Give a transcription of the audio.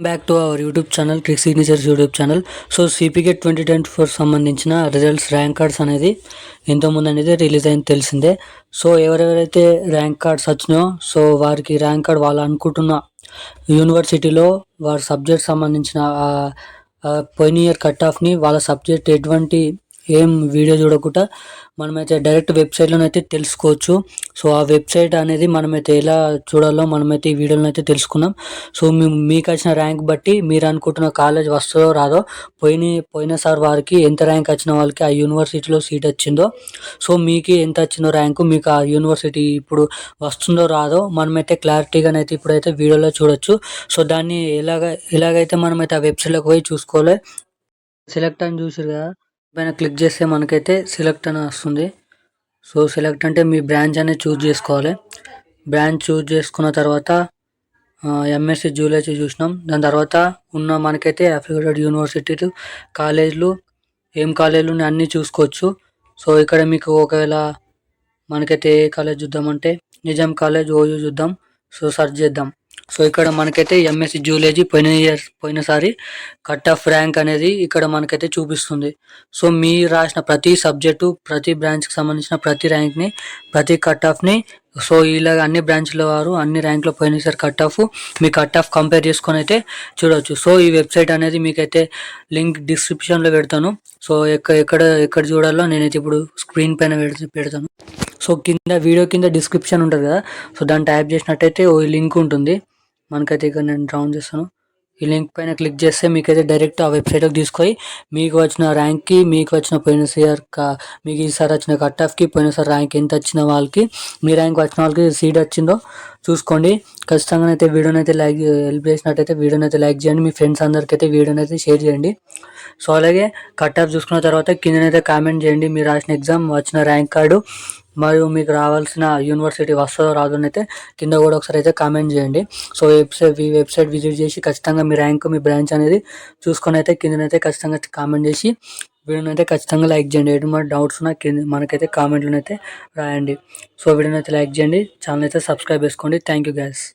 Back to our YouTube channel trick signatures YouTube channel. So CPK 2024 సంబంధించిన results rank cards అనేది ఎంతోమంది అనేది release అయింది తెలిసిందే. సో ఎవరెవరైతే ర్యాంక్ కార్డ్స్ వచ్చినాయో సో వారికి ర్యాంక్ కార్డ్ వాళ్ళు అనుకుంటున్న యూనివర్సిటీలో వారి సబ్జెక్ట్ సంబంధించిన పోయిన ఇయర్ కట్ ఆఫ్ని వాళ్ళ సబ్జెక్ట్ ఎటువంటి ఏం వీడియో చూడకుండా మనమైతే డైరెక్ట్ వెబ్సైట్లోనైతే తెలుసుకోవచ్చు. సో ఆ వెబ్సైట్ అనేది మనమైతే ఎలా చూడాలో మనమైతే ఈ వీడియోలో అయితే తెలుసుకున్నాం. సో మీకు వచ్చిన ర్యాంక్ బట్టి మీరు అనుకుంటున్న కాలేజ్ వస్తుందో రాదో, పోయినసారి వారికి ఎంత ర్యాంక్ వచ్చిన వాళ్ళకి ఆ యూనివర్సిటీలో సీట్ వచ్చిందో, సో మీకు ఎంత వచ్చిందో ర్యాంకు, మీకు ఆ యూనివర్సిటీ ఇప్పుడు వస్తుందో రాదో మనమైతే క్లారిటీగానైతే ఇప్పుడైతే వీడియోలో చూడొచ్చు. సో దాన్ని ఎలాగైతే మనమైతే ఆ వెబ్సైట్లోకి పోయి చూసుకోవాలి. సెలెక్ట్ అని చూసారు కదా, పైన క్లిక్ చేస్తే మనకైతే సెలెక్ట్ అని వస్తుంది. సో సెలెక్ట్ అంటే మీ బ్రాంచ్ అనేది చూస్ చేసుకోవాలి. బ్రాంచ్ చూస్ చేసుకున్న తర్వాత ఎంఎస్సి జూలజీ చూసినాం. దాని తర్వాత ఉన్న మనకైతే అఫిలియేటెడ్ యూనివర్సిటీలు కాలేజీలు ఏం కాలేజీలు అన్నీ చూసుకోవచ్చు. సో ఇక్కడ మీకు ఒకవేళ మనకైతే ఏ కాలేజ్ చూద్దామంటే నిజాం కాలేజ్ ఓయూ చూద్దాం. సో సెర్చ్ చేద్దాం. సో ఇక్కడ మనకైతే ఎంఎస్సి జూలజీ పోయినసారి కట్ ఆఫ్ ర్యాంక్ అనేది ఇక్కడ మనకైతే చూపిస్తుంది. సో మీరు రాసిన ప్రతి సబ్జెక్టు, ప్రతి బ్రాంచ్కి సంబంధించిన ప్రతి ర్యాంక్ని, ప్రతి కట్ ఆఫ్ని, సో ఇలాగ అన్ని బ్రాంచ్ల వారు అన్ని ర్యాంక్లో పోయినసారి కట్ ఆఫ్ మీ కట్ ఆఫ్ కంపేర్ చేసుకొని అయితే చూడవచ్చు. సో ఈ వెబ్సైట్ అనేది మీకైతే లింక్ డిస్క్రిప్షన్లో పెడతాను. సో ఎక్కడ చూడాలో నేనైతే ఇప్పుడు స్క్రీన్ పైన పెడతాను. సో వీడియో కింద డిస్క్రిప్షన్ ఉంటుంది కదా, సో దాన్ని టైప్ చేసినట్టయితే ఓ లింక్ ఉంటుంది. మనకైతే ఇక్కడ నేను డ్రౌన్ చేస్తాను. ఈ లింక్ పైన క్లిక్ చేస్తే మీకైతే డైరెక్ట్ ఆ వెబ్సైట్కి తీసుకొని మీకు వచ్చిన ర్యాంక్కి, మీకు వచ్చిన మీకు ఈసారి వచ్చిన కట్ ఆఫ్కి, పోయినసారి ర్యాంక్ ఎంత వచ్చిన వాళ్ళకి, మీ ర్యాంక్ వచ్చిన వాళ్ళకి సీట్ వచ్చిందో చూసుకోండి. ఖచ్చితంగా అయితే వీడియోని అయితే హెల్ప్ చేసినట్టయితే వీడియోని అయితే లైక్ చేయండి. మీ ఫ్రెండ్స్ అందరికైతే వీడియోని అయితే షేర్ చేయండి. సో అలాగే కట్ ఆఫ్ చూసుకున్న తర్వాత కిందనైతే కామెంట్ చేయండి మీరు రాసిన ఎగ్జామ్ వచ్చిన ర్యాంక్ కార్డు మరియు మీకు రావాల్సిన యూనివర్సిటీ వస్తుందో రాదో అయితే కింద కూడా ఒకసారి అయితే కామెంట్ చేయండి. సో వెబ్సైట్ విజిట్ చేసి ఖచ్చితంగా మీ ర్యాంక్, మీ బ్రాంచ్ అనేది చూసుకొని అయితే కిందనైతే ఖచ్చితంగా కామెంట్ చేసి వీడియోని అయితే ఖచ్చితంగా లైక్ చేయండి. ఎటువంటి డౌట్స్ ఉన్నా మనకైతే కామెంట్లోనైతే రాయండి. సో వీడియోని అయితే లైక్ చేయండి, ఛానల్ అయితే సబ్స్క్రైబ్ చేసుకోండి. Thank you guys.